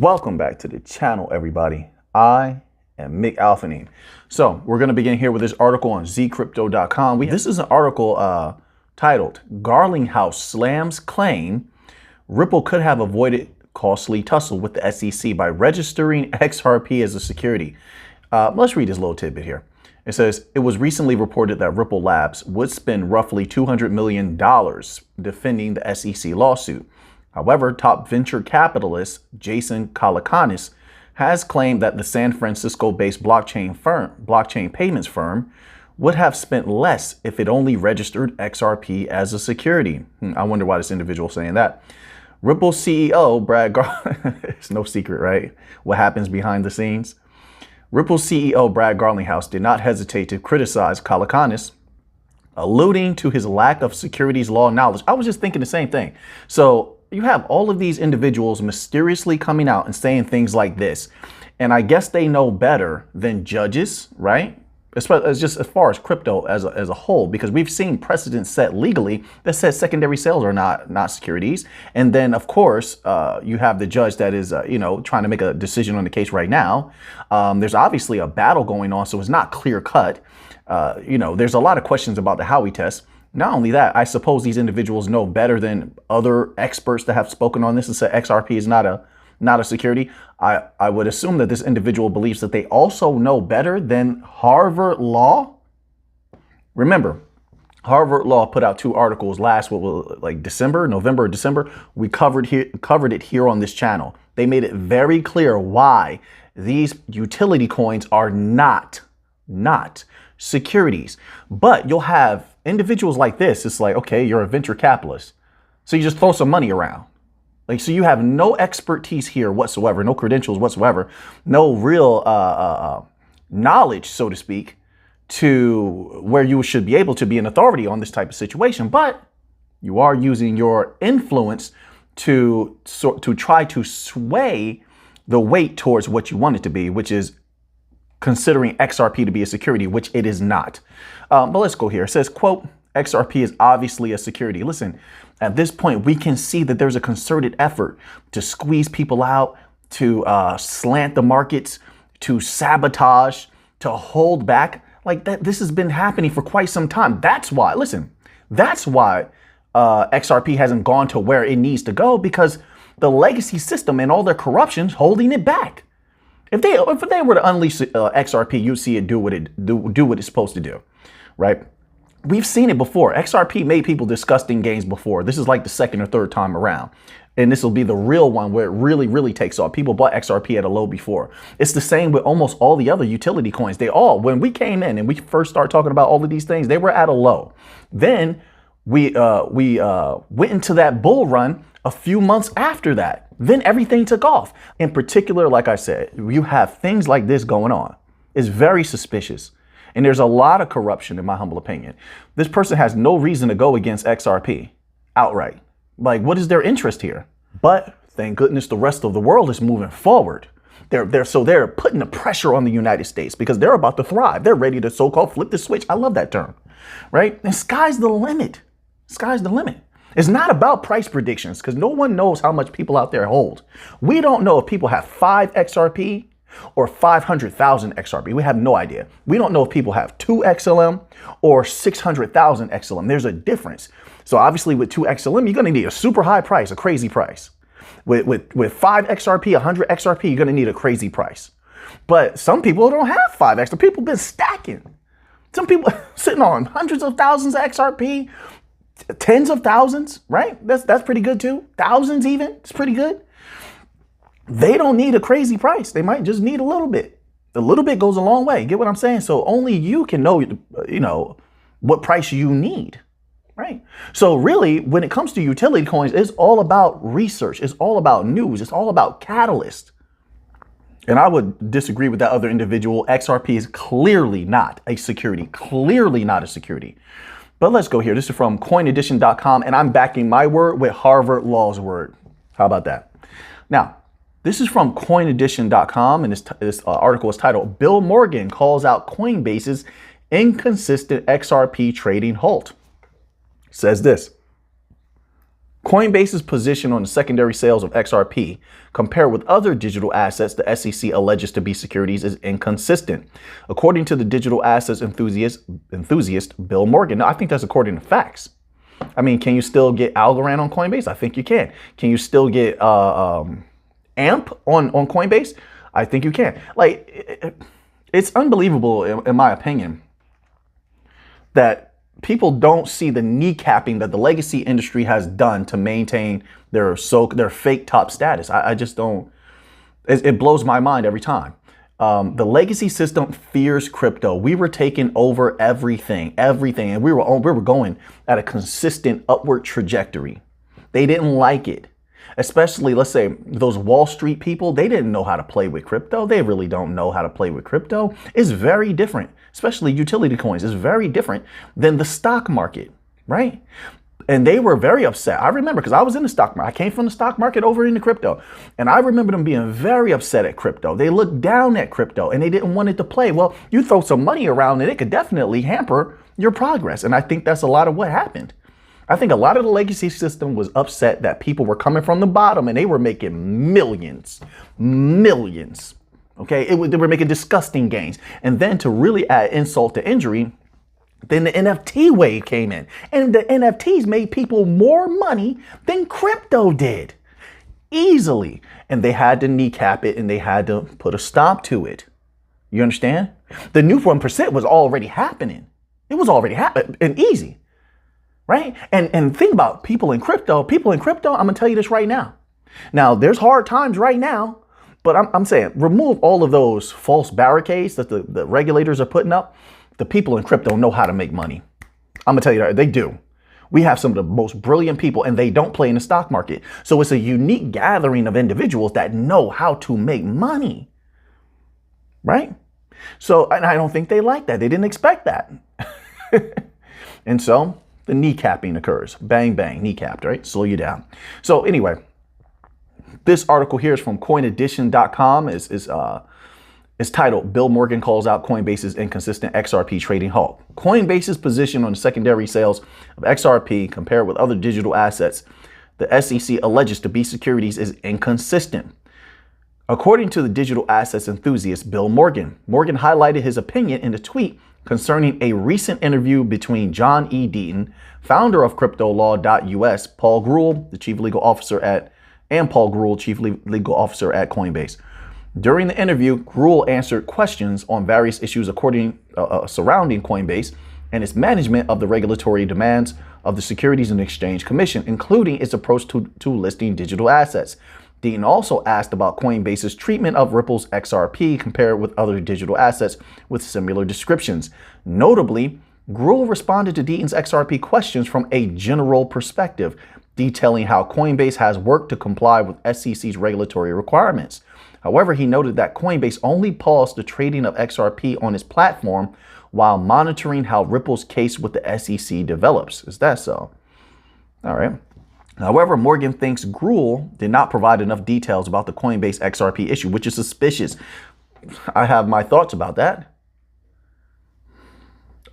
Welcome back to the channel, everybody. I am Mick Alphanine. So we're going to begin here with this article on zcrypto.com. This is an article titled Garlinghouse Slams Claim Ripple Could Have Avoided Costly Tussle with the SEC by Registering XRP as a Security. Let's read this little tidbit here. It says, it was recently reported that Ripple Labs would spend roughly $200 million defending the SEC lawsuit. However, top venture capitalist Jason Calacanis has claimed that the San Francisco-based blockchain payments firm would have spent less if it only registered XRP as a security. I wonder why this individual is saying that. Ripple CEO Brad it's no secret, right? What happens behind the scenes? Ripple CEO Brad Garlinghouse did not hesitate to criticize Calacanis, alluding to his lack of securities law knowledge. I was just thinking the same thing. So you have all of these individuals mysteriously coming out and saying things like this. And I guess they know better than judges, right? It's just as far as crypto as a whole, because we've seen precedents set legally that says secondary sales are not securities. And then, of course, you have the judge that is, trying to make a decision on the case right now. There's obviously a battle going on, so it's not clear cut. There's a lot of questions about the Howey test. Not only that, I suppose these individuals know better than other experts that have spoken on this and said XRP is not a security. I would assume that this individual believes that they also know better than Harvard Law. Remember, Harvard Law put out two articles November or December. We covered it here on this channel. They made it very clear why these utility coins are not securities. But you'll have individuals like this. It's like, okay, you're a venture capitalist, so you just throw some money around. So you have no expertise here whatsoever, no credentials whatsoever, no real knowledge, so to speak, to where you should be able to be an authority on this type of situation. But you are using your influence to try to sway the weight towards what you want it to be, which is considering XRP to be a security, which it is not. But let's go here. It says, quote, XRP is obviously a security. Listen, at this point, we can see that there's a concerted effort to squeeze people out, to slant the markets, to sabotage, to hold back. Like that, this has been happening for quite some time. That's why, XRP hasn't gone to where it needs to go, because the legacy system and all their corruption's holding it back. If they were to unleash XRP, you'd see it do what it's supposed to do, right? We've seen it before. XRP made people disgusting gains before. This is like the second or third time around. And this will be the real one where it really, really takes off. People bought XRP at a low before. It's the same with almost all the other utility coins. When we came in and we first started talking about all of these things, they were at a low. Then we went into that bull run a few months after that. Then everything took off. In particular, like I said, you have things like this going on. It's very suspicious. And there's a lot of corruption, in my humble opinion. This person has no reason to go against XRP outright. Like, what is their interest here? But thank goodness the rest of the world is moving forward. They're putting the pressure on the United States because they're about to thrive. They're ready to so-called flip the switch. I love that term, right? And sky's the limit. Sky's the limit. It's not about price predictions because no one knows how much people out there hold. We don't know if people have 5 XRP or 500,000 XRP. We have no idea. We don't know if people have 2 XLM or 600,000 XLM. There's a difference. So obviously with 2 XLM, you're going to need a super high price, a crazy price. With 5 XRP, 100 XRP, you're going to need a crazy price. But some people don't have 5 XRP. People been stacking. Some people sitting on hundreds of thousands of XRP, tens of thousands, right? That's pretty good too. Thousands even, it's pretty good. They don't need a crazy price. They might just need a little bit. A little bit goes a long way. Get what I'm saying? So only you can know, what price you need, right? So really, when it comes to utility coins, it's all about research. It's all about news. It's all about catalyst. And I would disagree with that other individual. XRP is clearly not a security. Clearly not a security. But let's go here. This is from coinedition.com, and I'm backing my word with Harvard Law's word. How about that? Now, this is from coinedition.com, and this article is titled, Bill Morgan Calls Out Coinbase's Inconsistent XRP Trading Halt. It says this. Coinbase's position on the secondary sales of XRP, compared with other digital assets the SEC alleges to be securities, is inconsistent. According to the digital assets enthusiast Bill Morgan. Now, I think that's according to facts. I mean, can you still get Algorand on Coinbase? I think you can. Can you still get AMP on Coinbase? I think you can. Like, it's unbelievable, in my opinion, that people don't see the kneecapping that the legacy industry has done to maintain their fake top status. I just don't. It blows my mind every time. The legacy system fears crypto. We were taking over everything, and we were going at a consistent upward trajectory. They didn't like it. Especially, let's say, those Wall Street people, they didn't know how to play with crypto. They really don't know how to play with crypto. It's very different, especially utility coins. It's very different than the stock market, right? And they were very upset. I remember, because I was in the stock market. I came from the stock market over into crypto. And I remember them being very upset at crypto. They looked down at crypto and they didn't want it to play. Well, you throw some money around and it could definitely hamper your progress. And I think that's a lot of what happened. I think a lot of the legacy system was upset that people were coming from the bottom and they were making millions. Okay, they were making disgusting gains. And then to really add insult to injury, then the NFT wave came in. And the NFTs made people more money than crypto did. Easily. And they had to kneecap it and they had to put a stop to it. You understand? The new 1% was already happening. It was already happening and easy. Right? And think about people in crypto, I'm going to tell you this right now. Now, there's hard times right now, but I'm saying remove all of those false barricades that the regulators are putting up. The people in crypto know how to make money. I'm going to tell you that they do. We have some of the most brilliant people and they don't play in the stock market. So it's a unique gathering of individuals that know how to make money. Right? So, and I don't think they like that. They didn't expect that. And so the kneecapping occurs. Bang, bang, kneecapped, right? Slow you down. So anyway, this article here is from coinedition.com. It's titled, Bill Morgan Calls Out Coinbase's Inconsistent XRP Trading Halt. Coinbase's position on the secondary sales of XRP compared with other digital assets the SEC alleges to be securities is inconsistent. According to the digital assets enthusiast Bill Morgan, Morgan highlighted his opinion in a tweet concerning a recent interview between John E. Deaton, founder of CryptoLaw.us, Paul Grewal, the chief legal officer at Coinbase. During the interview, Grewal answered questions on various issues surrounding Coinbase and its management of the regulatory demands of the Securities and Exchange Commission, including its approach to listing digital assets. Deaton also asked about Coinbase's treatment of Ripple's XRP compared with other digital assets with similar descriptions. Notably, Grewal responded to Deaton's XRP questions from a general perspective, detailing how Coinbase has worked to comply with SEC's regulatory requirements. However, he noted that Coinbase only paused the trading of XRP on its platform while monitoring how Ripple's case with the SEC develops. Is that so? All right. However, Morgan thinks Grewal did not provide enough details about the Coinbase XRP issue, which is suspicious. I have my thoughts about that.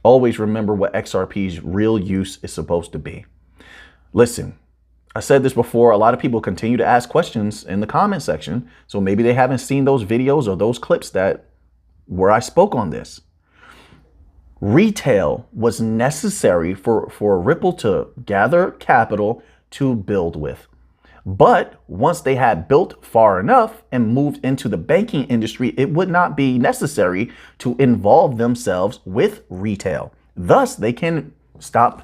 Always remember what XRP's real use is supposed to be. Listen, I said this before. A lot of people continue to ask questions in the comment section. So maybe they haven't seen those videos or those clips where I spoke on this. Retail was necessary for Ripple to gather capital to build with. But once they had built far enough and moved into the banking industry, it would not be necessary to involve themselves with retail. Thus, they can stop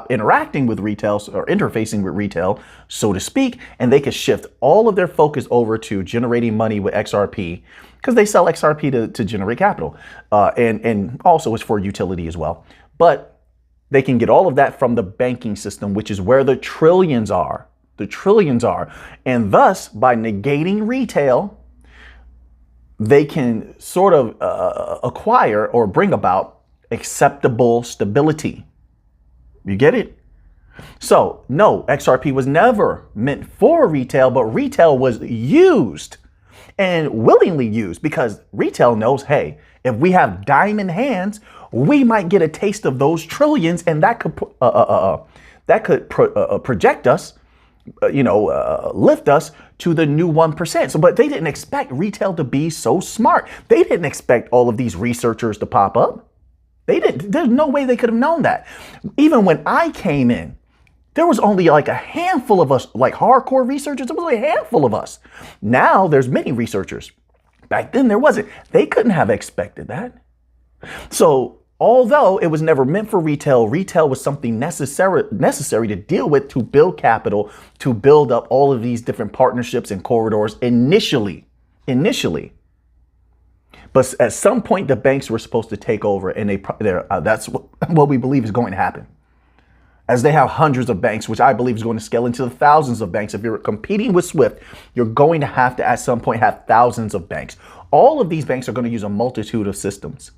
interacting with retail or interfacing with retail, so to speak, and they could shift all of their focus over to generating money with XRP because they sell XRP to generate capital. And also it's for utility as well. But they can get all of that from the banking system, which is where the trillions are. The trillions are. And thus, by negating retail, they can sort of acquire or bring about acceptable stability. You get it? So, no, XRP was never meant for retail, but retail was used and willingly used because retail knows, hey, if we have diamond hands, we might get a taste of those trillions, and that that could project us, lift us to the new 1%. So, but they didn't expect retail to be so smart. They didn't expect all of these researchers to pop up. They didn't. There's no way they could have known that. Even when I came in, there was only like a handful of us, like hardcore researchers. There was only a handful of us. Now there's many researchers. Back then there wasn't. They couldn't have expected that. So although it was never meant for retail, retail was something necessary to deal with, to build capital, to build up all of these different partnerships and corridors initially. But at some point, the banks were supposed to take over, and that's what we believe is going to happen. As they have hundreds of banks, which I believe is going to scale into the thousands of banks. If you're competing with Swift, you're going to have to, at some point, have thousands of banks. All of these banks are going to use a multitude of systems.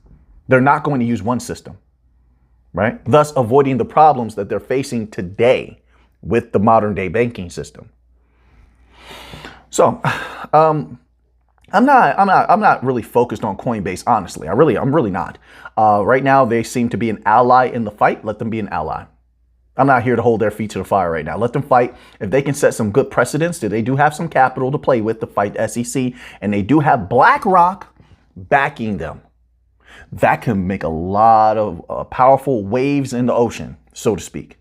They're not going to use one system, right? Thus avoiding the problems that they're facing today with the modern day banking system. So, I'm not really focused on Coinbase, honestly. I'm really not. Right now, they seem to be an ally in the fight. Let them be an ally. I'm not here to hold their feet to the fire right now. Let them fight. If they can set some good precedents, they do have some capital to play with to fight the SEC, and they do have BlackRock backing them. That can make a lot of powerful waves in the ocean, so to speak.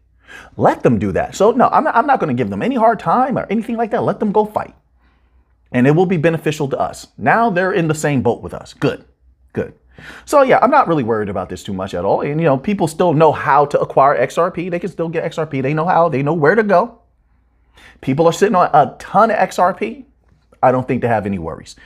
Let them do that. So no, I'm not going to give them any hard time or anything like that. Let them go fight. And it will be beneficial to us. Now they're in the same boat with us. Good. So yeah, I'm not really worried about this too much at all. And people still know how to acquire XRP. They can still get XRP. They know how. They know where to go. People are sitting on a ton of XRP. I don't think they have any worries.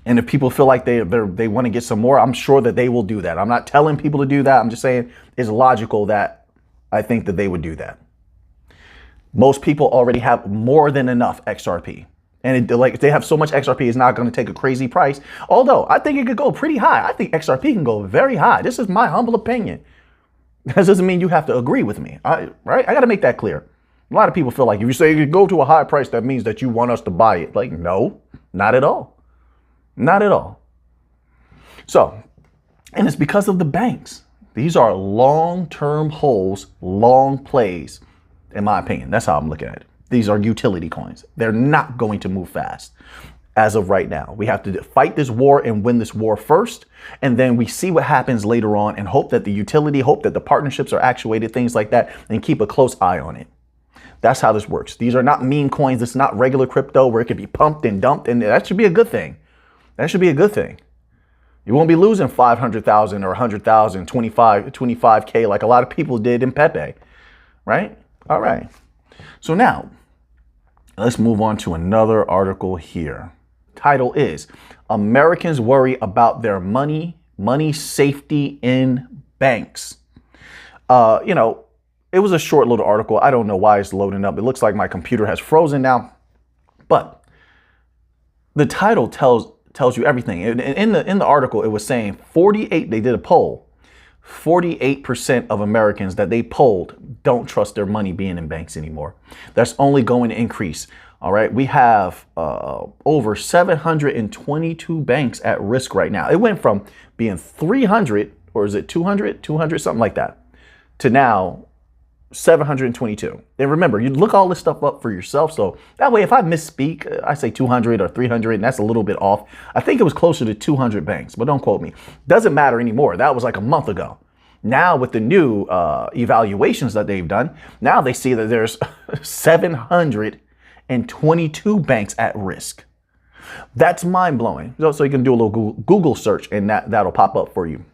And if people feel like they want to get some more, I'm sure that they will do that. I'm not telling people to do that. I'm just saying it's logical that I think that they would do that. Most people already have more than enough XRP. And if they have so much XRP, it's not going to take a crazy price. Although I think it could go pretty high. I think XRP can go very high. This is my humble opinion. That doesn't mean you have to agree with me. Right? I got to make that clear. A lot of people feel like if you say you go to a high price, that means that you want us to buy it. Like, no, not at all. Not at all. So, and it's because of the banks. These are long-term holds, long plays, in my opinion. That's how I'm looking at it. These are utility coins. They're not going to move fast as of right now. We have to fight this war and win this war first. And then we see what happens later on and hope that the partnerships are actuated, things like that, and keep a close eye on it. That's how this works. These are not meme coins. It's not regular crypto where it can be pumped and dumped. And that should be a good thing. That should be a good thing. You won't be losing 500,000 or 100,000, 25K like a lot of people did in Pepe, right? All right. So now let's move on to another article here. Title is Americans Worry About Their Money Safety in Banks. It was a short little article. I don't know why it's loading up. It looks like my computer has frozen now, but the title tells you everything. In the article, it was saying they did a poll. 48% of Americans that they polled don't trust their money being in banks anymore. That's only going to increase. All right. We have over 722 banks at risk right now. It went from being 300, or is it 200, something like that, to now 722. And remember, you look all this stuff up for yourself. So that way, if I misspeak, I say 200 or 300, and that's a little bit off. I think it was closer to 200 banks, but don't quote me. Doesn't matter anymore. That was like a month ago. Now with the new evaluations that they've done, now they see that there's 722 banks at risk. That's mind blowing. So you can do a little Google search and that'll pop up for you.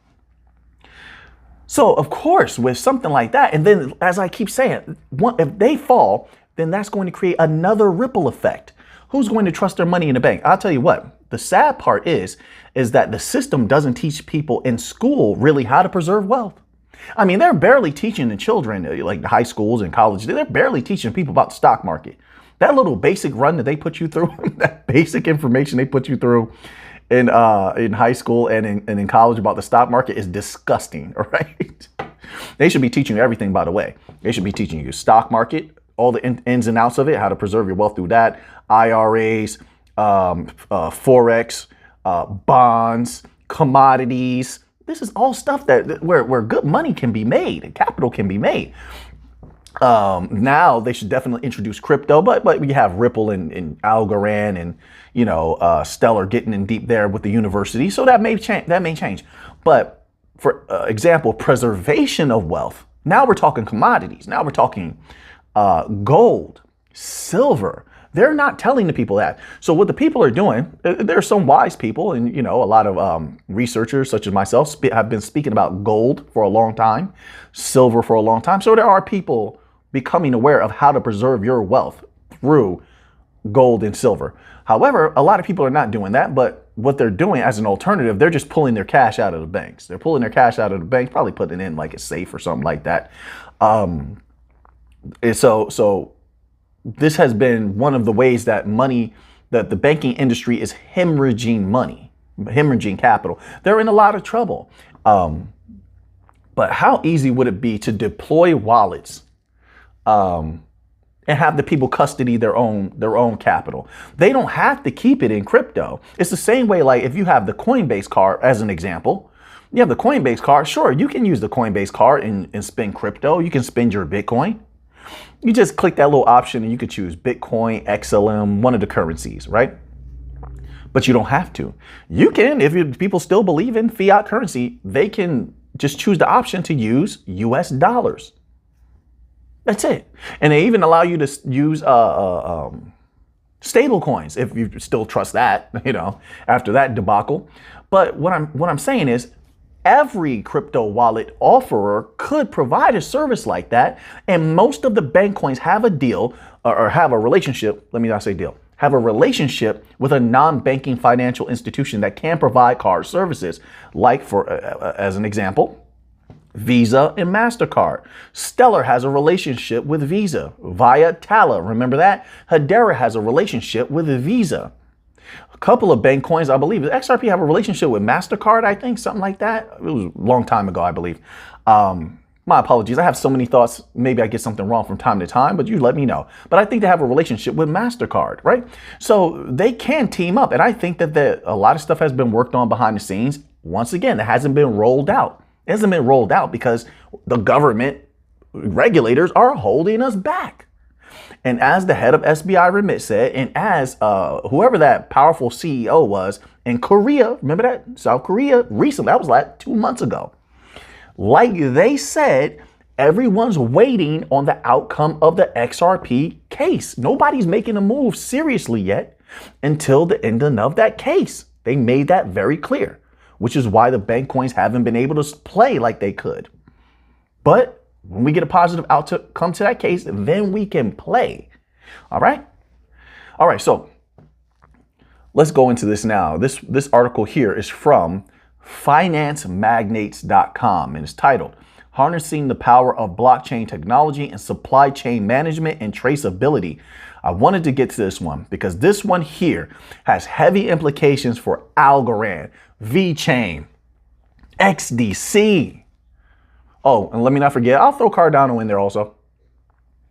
So, of course, with something like that, and then, as I keep saying, if they fall, then that's going to create another ripple effect. Who's going to trust their money in a bank? I'll tell you what, the sad part is that the system doesn't teach people in school really how to preserve wealth. I mean, they're barely teaching the children, like the high schools and colleges, they're barely teaching people about the stock market. That little basic run that they put you through, that basic information they put you through in high school and in college about the stock market is disgusting, right? They should be teaching you everything, by the way. They should be teaching you stock market, all the ins and outs of it, how to preserve your wealth through that, IRAs, Forex, bonds, commodities, This is all stuff where good money can be made and capital can be made. Now they should definitely introduce crypto, but we have Ripple and Algorand and Stellar getting in deep there with the university, so that may change. But for example, preservation of wealth. Now we're talking commodities. Now we're talking gold, silver. They're not telling the people that. So what the people are doing, there are some wise people and, a lot of researchers such as myself have been speaking about gold for a long time, silver for a long time. So there are people becoming aware of how to preserve your wealth through gold and silver. However, a lot of people are not doing that, but what they're doing as an alternative, they're just pulling their cash out of the banks. They're pulling their cash out of the banks, probably putting it in like a safe or something like that. So this has been one of the ways that the banking industry is hemorrhaging money, hemorrhaging capital. They're in a lot of trouble. But how easy would it be to deploy wallets and have the people custody their own capital? They don't have to keep it in crypto. It's the same way, like if you have the Coinbase card, as an example, you have the Coinbase card. Sure, you can use the Coinbase card and spend crypto. You can spend your Bitcoin. You just click that little option and you could choose Bitcoin, XLM, one of the currencies, right? But you don't have to. You can, if people still believe in fiat currency, they can just choose the option to use US dollars. That's it. And they even allow you to use stable coins if you still trust that, after that debacle. But what I'm saying is, every crypto wallet offerer could provide a service like that. And most of the bank coins have a deal or have a relationship. Let me not say deal. Have a relationship with a non-banking financial institution that can provide card services. Like as an example, Visa and MasterCard. Stellar has a relationship with Visa via Tala. Remember that? Hedera has a relationship with Visa. A couple of bank coins, I believe. Does XRP have a relationship with MasterCard? I think something like that. It was a long time ago, I believe. My apologies. I have so many thoughts. Maybe I get something wrong from time to time, but you let me know. But I think they have a relationship with MasterCard, right? So they can team up. And I think that a lot of stuff has been worked on behind the scenes. Once again, it hasn't been rolled out. It hasn't been rolled out because the government regulators are holding us back. And as the head of SBI Remit said, and as whoever that powerful CEO was in Korea, remember that? South Korea, recently, that was like 2 months ago. Like they said, everyone's waiting on the outcome of the XRP case. Nobody's making a move seriously yet until the ending of that case. They made that very clear, which is why the bank coins haven't been able to play like they could. But when we get a positive outcome to that case, then we can play. All right. So let's go into this now. This article here is from financemagnates.com and it's titled Harnessing the Power of Blockchain Technology and Supply Chain Management and Traceability. I wanted to get to this one because this one here has heavy implications for Algorand, VeChain, XDC. Oh, and let me not forget, I'll throw Cardano in there also.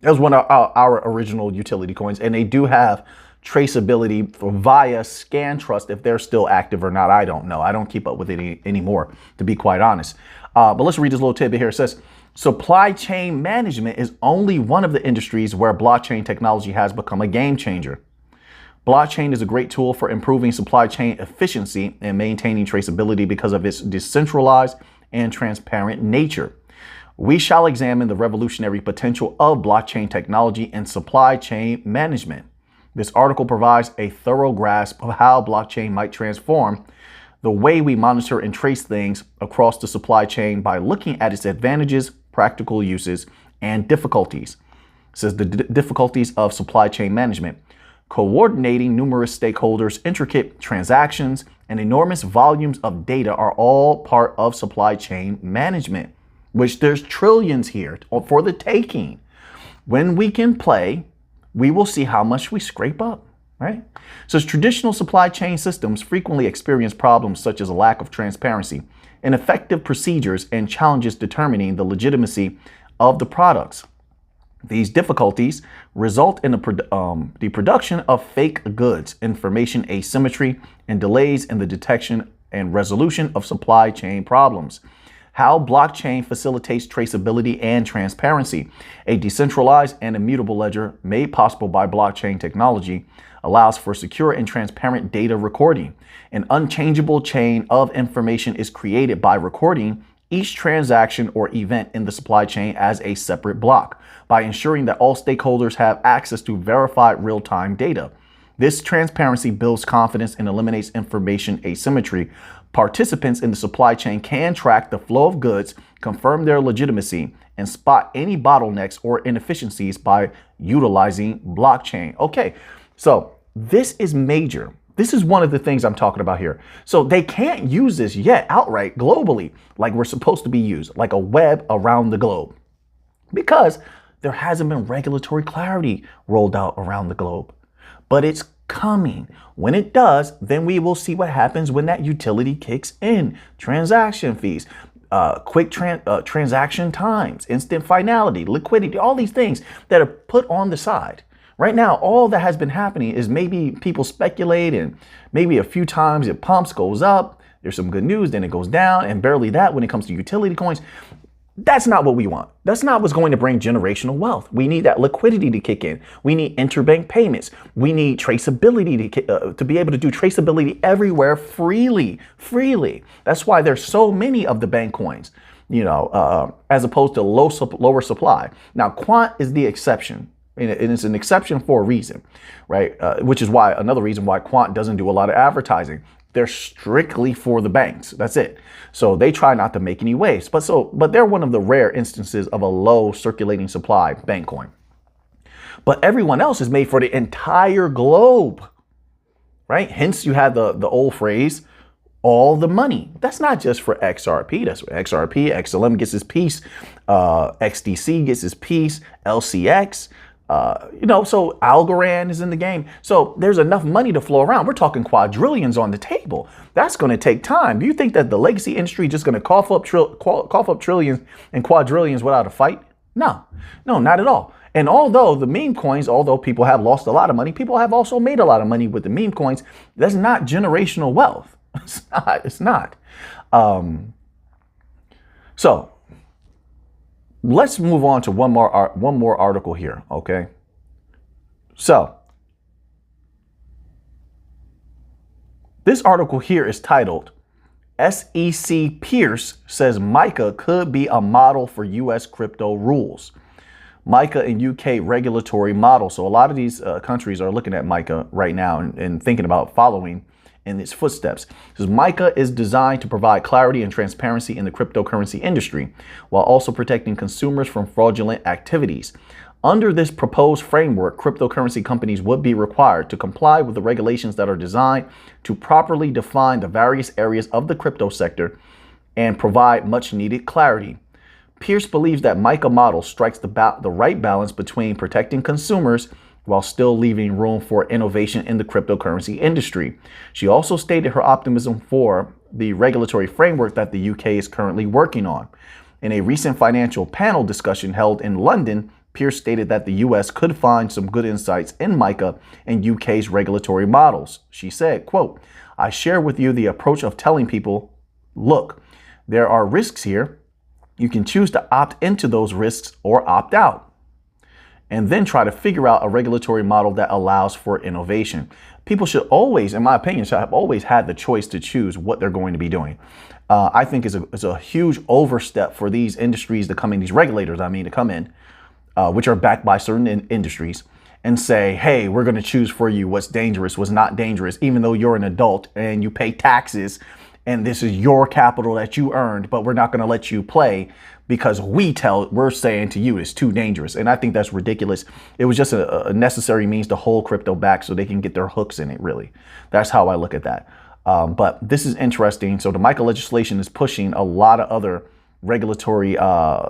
That was one of our original utility coins, and they do have traceability via ScanTrust. If they're still active or not, I don't know. I don't keep up with it anymore, to be quite honest. But let's read this little tidbit here. It says, supply chain management is only one of the industries where blockchain technology has become a game changer. Blockchain is a great tool for improving supply chain efficiency and maintaining traceability because of its decentralized and transparent nature. We shall examine the revolutionary potential of blockchain technology and supply chain management. This article provides a thorough grasp of how blockchain might transform the way we monitor and trace things across the supply chain by looking at its advantages, practical uses, and difficulties. It says the difficulties of supply chain management. Coordinating numerous stakeholders, intricate transactions, and enormous volumes of data are all part of supply chain management, which there's trillions here for the taking. When we can play, we will see how much we scrape up, right? So traditional supply chain systems frequently experience problems such as a lack of transparency, ineffective procedures, and challenges determining the legitimacy of the products. These difficulties result in the production of fake goods, information asymmetry, and delays in the detection and resolution of supply chain problems. How blockchain facilitates traceability and transparency. A decentralized and immutable ledger made possible by blockchain technology allows for secure and transparent data recording. An unchangeable chain of information is created by recording each transaction or event in the supply chain as a separate block by ensuring that all stakeholders have access to verified real-time data. This transparency builds confidence and eliminates information asymmetry. Participants in the supply chain can track the flow of goods, confirm their legitimacy, and spot any bottlenecks or inefficiencies by utilizing blockchain. Okay, so this is major. This is one of the things I'm talking about here. So they can't use this yet outright globally like we're supposed to be used, like a web around the globe, because there hasn't been regulatory clarity rolled out around the globe. But it's coming. When it does, then we will see what happens when that utility kicks in. Transaction fees, quick transaction times, instant finality, liquidity, all these things that are put on the side. Right now, all that has been happening is maybe people speculate, and maybe a few times it pumps, goes up, there's some good news, then it goes down, and barely that when it comes to utility coins. That's not what we want. That's not what's going to bring generational wealth. We need that liquidity to kick in. We need interbank payments. We need traceability to be able to do traceability everywhere freely. That's why there's so many of the bank coins, as opposed to lower supply. Now, quant is the exception. And it's an exception for a reason, right? Which is why another reason why quant doesn't do a lot of advertising. They're strictly for the banks. That's it. So they try not to make any waves. But they're one of the rare instances of a low circulating supply bank coin. But everyone else is made for the entire globe, right? Hence, you have the old phrase, all the money. That's not just for XRP. That's for XRP. XLM gets his piece. XDC gets his piece. LCX. So Algorand is in the game. So there's enough money to flow around. We're talking quadrillions on the table. That's going to take time. Do you think that the legacy industry is just going to cough up trillions and quadrillions without a fight? No, not at all. And although the meme coins, although people have lost a lot of money, people have also made a lot of money with the meme coins. That's not generational wealth. It's not. So let's move on to one more article here, okay? So this article here is titled, SEC Pierce says Mica could be a model for U.S. crypto rules. Mica and UK regulatory model. So a lot of these countries are looking at Mica right now and thinking about following in its footsteps. Says Mica is designed to provide clarity and transparency in the cryptocurrency industry, while also protecting consumers from fraudulent activities. Under this proposed framework, cryptocurrency companies would be required to comply with the regulations that are designed to properly define the various areas of the crypto sector and provide much needed clarity. Pierce believes that Mica model strikes the right balance between protecting consumers while still leaving room for innovation in the cryptocurrency industry. She also stated her optimism for the regulatory framework that the UK is currently working on. In a recent financial panel discussion held in London, Pierce stated that the US could find some good insights in Mica and UK's regulatory models. She said, quote, I share with you the approach of telling people, look, there are risks here. You can choose to opt into those risks or opt out, and then try to figure out a regulatory model that allows for innovation. People should always, in my opinion, should have always had the choice to choose what they're going to be doing. I think it's a huge overstep for these industries to come in, these regulators, to come in, which are backed by certain industries, and say, hey, we're going to choose for you what's dangerous, what's not dangerous, even though you're an adult and you pay taxes and this is your capital that you earned, but we're not going to let you play because we're saying to you it's too dangerous. And I think that's ridiculous. It was just a necessary means to hold crypto back so they can get their hooks in it, really. That's how I look at that. But this is interesting. So the Mica legislation is pushing a lot of other regulatory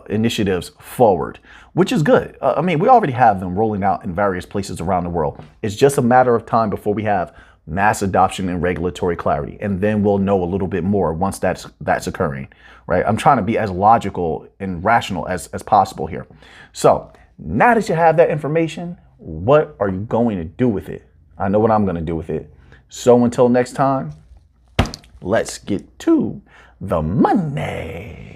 initiatives forward, which is good. We already have them rolling out in various places around the world. It's just a matter of time before we have mass adoption and regulatory clarity. And then we'll know a little bit more once that's occurring, right? I'm trying to be as logical and rational as possible here. So now that you have that information, what are you going to do with it? I know what I'm going to do with it. So until next time, let's get to the money.